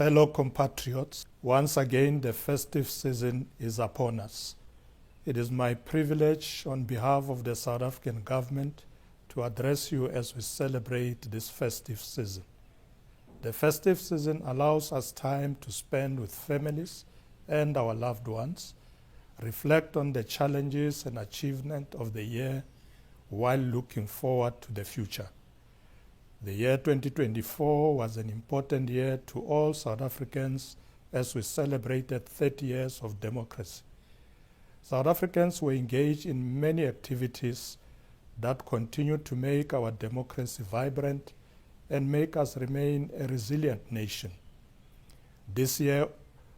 Fellow compatriots, once again the festive season is upon us. It is my privilege on behalf of the South African government to address you as we celebrate this festive season. The festive season allows us time to spend with families and our loved ones, reflect on the challenges and achievements of the year while looking forward to the future. The year 2024 was an important year to all South Africans as we celebrated 30 years of democracy. South Africans were engaged in many activities that continue to make our democracy vibrant and make us remain a resilient nation. This year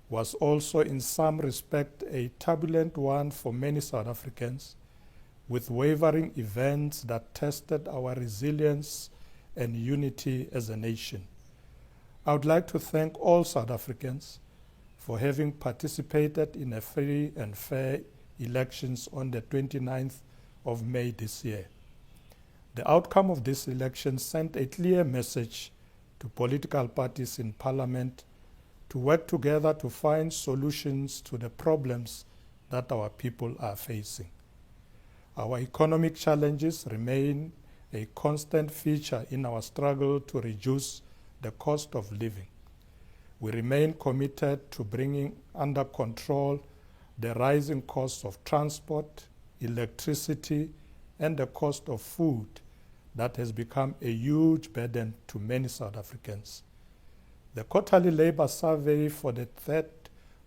was also in some respect a turbulent one for many South Africans, with wavering events that tested our resilience and unity as a nation. I would like to thank all South Africans for having participated in a free and fair elections on the 29th of May this year. The outcome of this election sent a clear message to political parties in Parliament to work together to find solutions to the problems that our people are facing. Our economic challenges remain a constant feature in our struggle to reduce the cost of living. We remain committed to bringing under control the rising costs of transport, electricity, and the cost of food that has become a huge burden to many South Africans. The quarterly labor survey for the third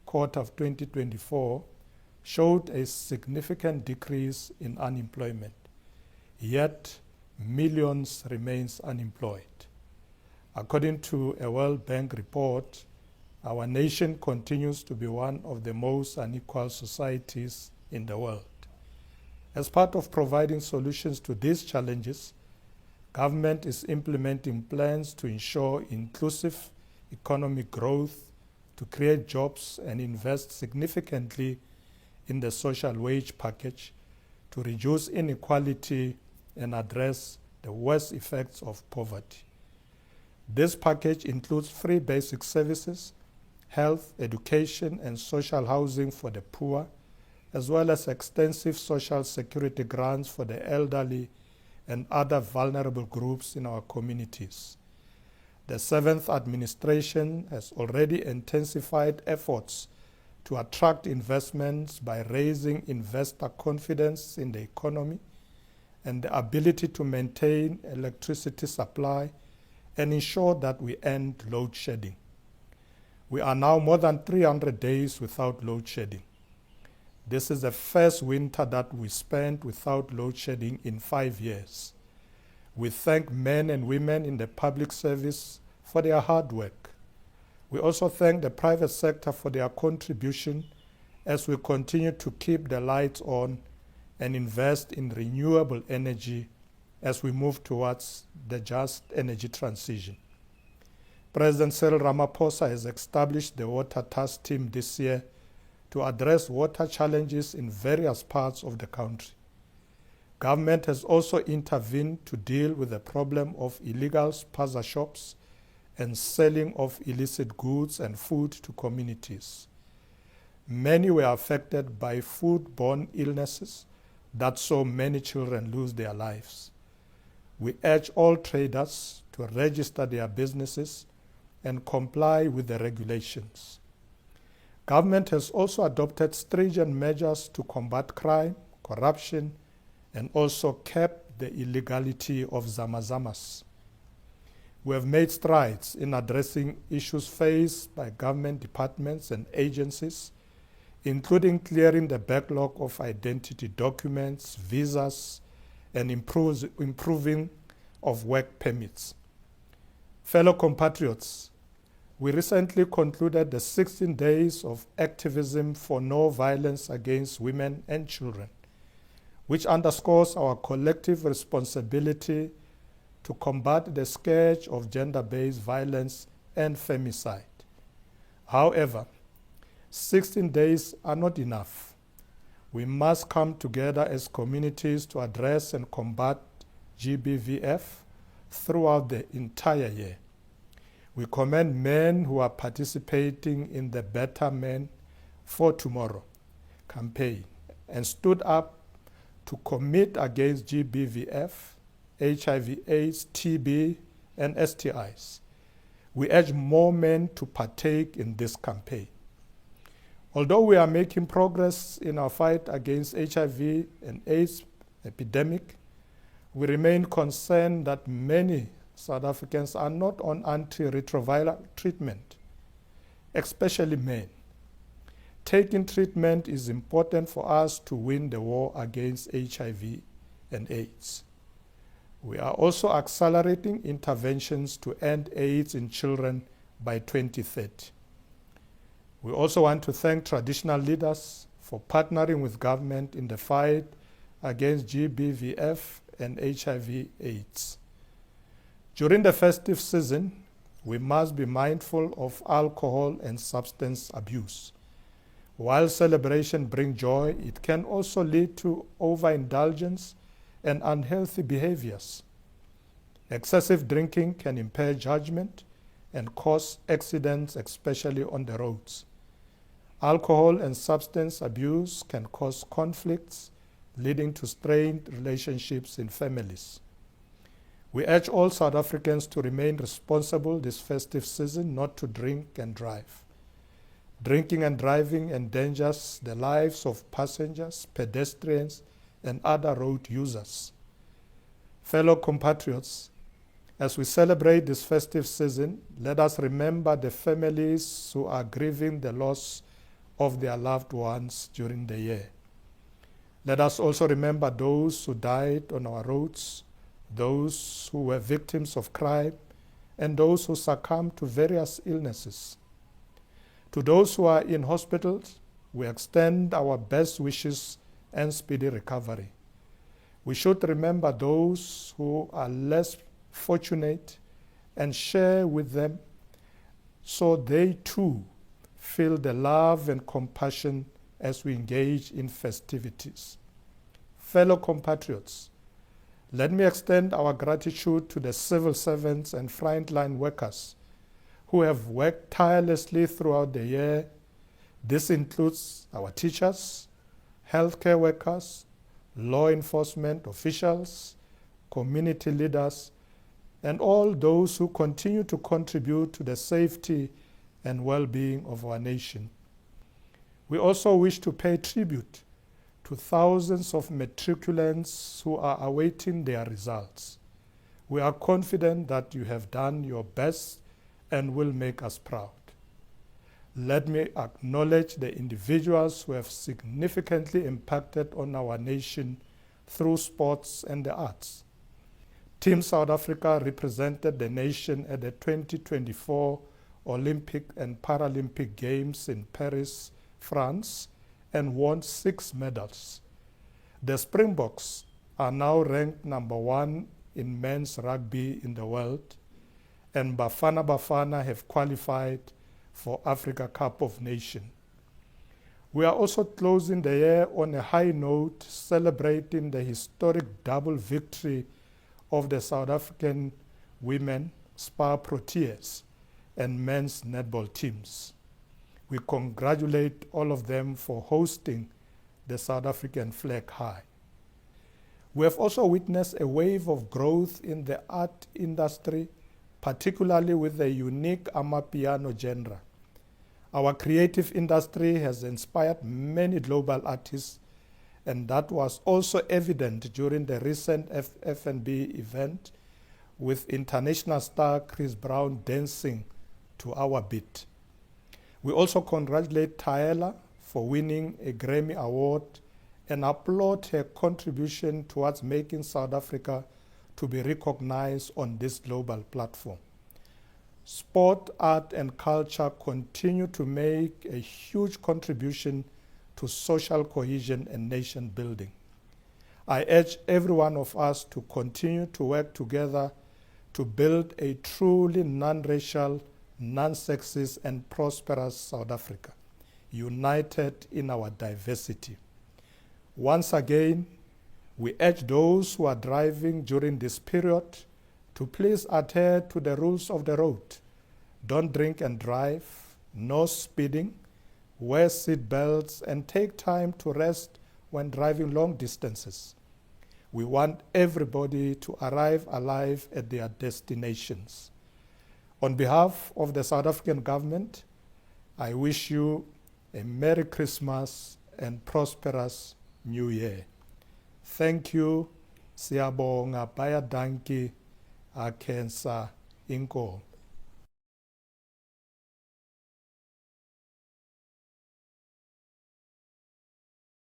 quarter of 2024 showed a significant decrease in unemployment, yet millions remain unemployed. According to a World Bank report, our nation continues to be one of the most unequal societies in the world. As part of providing solutions to these challenges, government is implementing plans to ensure inclusive economic growth, to create jobs and invest significantly in the social wage package, to reduce inequality and address the worst effects of poverty. This package includes free basic services, health, education, and social housing for the poor, as well as extensive social security grants for the elderly and other vulnerable groups in our communities. The 7th administration has already intensified efforts to attract investments by raising investor confidence in the economy and the ability to maintain electricity supply and ensure that we end load shedding. We are now more than 300 days without load shedding. This is the first winter that we spent without load shedding in 5 years. We thank men and women in the public service for their hard work. We also thank the private sector for their contribution as we continue to keep the lights on and invest in renewable energy as we move towards the just energy transition. President Cyril Ramaphosa has established the Water Task Team this year to address water challenges in various parts of the country. Government has also intervened to deal with the problem of illegal spaza shops and selling of illicit goods and food to communities. Many were affected by food-borne illnesses that saw many children lose their lives. We urge all traders to register their businesses and comply with the regulations. Government has also adopted stringent measures to combat crime, corruption, and also cap the illegality of zamazamas. We have made strides in addressing issues faced by government departments and agencies, including clearing the backlog of identity documents, visas, and improving of work permits. Fellow compatriots, we recently concluded the 16 days of activism for no violence against women and children, which underscores our collective responsibility to combat the scourge of gender-based violence and femicide. However, 16 days are not enough. We must come together as communities to address and combat GBVF throughout the entire year. We commend men who are participating in the Better Men for Tomorrow campaign and stood up to commit against GBVF, HIV/AIDS, TB, and STIs. We urge more men to partake in this campaign. Although we are making progress in our fight against HIV and AIDS epidemic, we remain concerned that many South Africans are not on antiretroviral treatment, especially men. Taking treatment is important for us to win the war against HIV and AIDS. We are also accelerating interventions to end AIDS in children by 2030. We also want to thank traditional leaders for partnering with government in the fight against GBVF and HIV/AIDS. During the festive season, we must be mindful of alcohol and substance abuse. While celebration brings joy, it can also lead to overindulgence and unhealthy behaviors. Excessive drinking can impair judgment and cause accidents, especially on the roads. Alcohol and substance abuse can cause conflicts, leading to strained relationships in families. We urge all South Africans to remain responsible this festive season, not to drink and drive. Drinking and driving endangers the lives of passengers, pedestrians, and other road users. Fellow compatriots, as we celebrate this festive season, let us remember the families who are grieving the loss of their loved ones during the year. Let us also remember those who died on our roads, those who were victims of crime, and those who succumbed to various illnesses. To those who are in hospitals, we extend our best wishes and speedy recovery. We should remember those who are less fortunate and share with them so they too feel the love and compassion as we engage in festivities. Fellow compatriots, let me extend our gratitude to the civil servants and frontline workers who have worked tirelessly throughout the year. This includes our teachers, healthcare workers, law enforcement officials, community leaders, and all those who continue to contribute to the safety and well-being of our nation. We also wish to pay tribute to thousands of matriculants who are awaiting their results. We are confident that you have done your best and will make us proud. Let me acknowledge the individuals who have significantly impacted on our nation through sports and the arts. Team South Africa represented the nation at the 2024 Olympic and Paralympic Games in Paris, France, and won 6 medals. The Springboks are now ranked number 1 in men's rugby in the world, and Bafana Bafana have qualified for Africa Cup of Nations. We are also closing the year on a high note, celebrating the historic double victory of the South African women Spar Proteas and men's netball teams. We congratulate all of them for hosting the South African flag high. We have also witnessed a wave of growth in the art industry, particularly with the unique Amapiano genre. Our creative industry has inspired many global artists, and that was also evident during the recent F&B event with international star Chris Brown dancing to our beat. We also congratulate Tyler for winning a Grammy Award and applaud her contribution towards making South Africa to be recognized on this global platform. Sport, art, and culture continue to make a huge contribution to social cohesion and nation building. I urge every one of us to continue to work together to build a truly non-racial, non-sexist, and prosperous South Africa, united in our diversity. Once again, we urge those who are driving during this period to please adhere to the rules of the road. Don't drink and drive, no speeding, wear seat belts, and take time to rest when driving long distances. We want everybody to arrive alive at their destinations. On behalf of the South African government, I wish you a Merry Christmas and prosperous New Year. Thank you. Siyabonga, bayadanki, akensa, inko.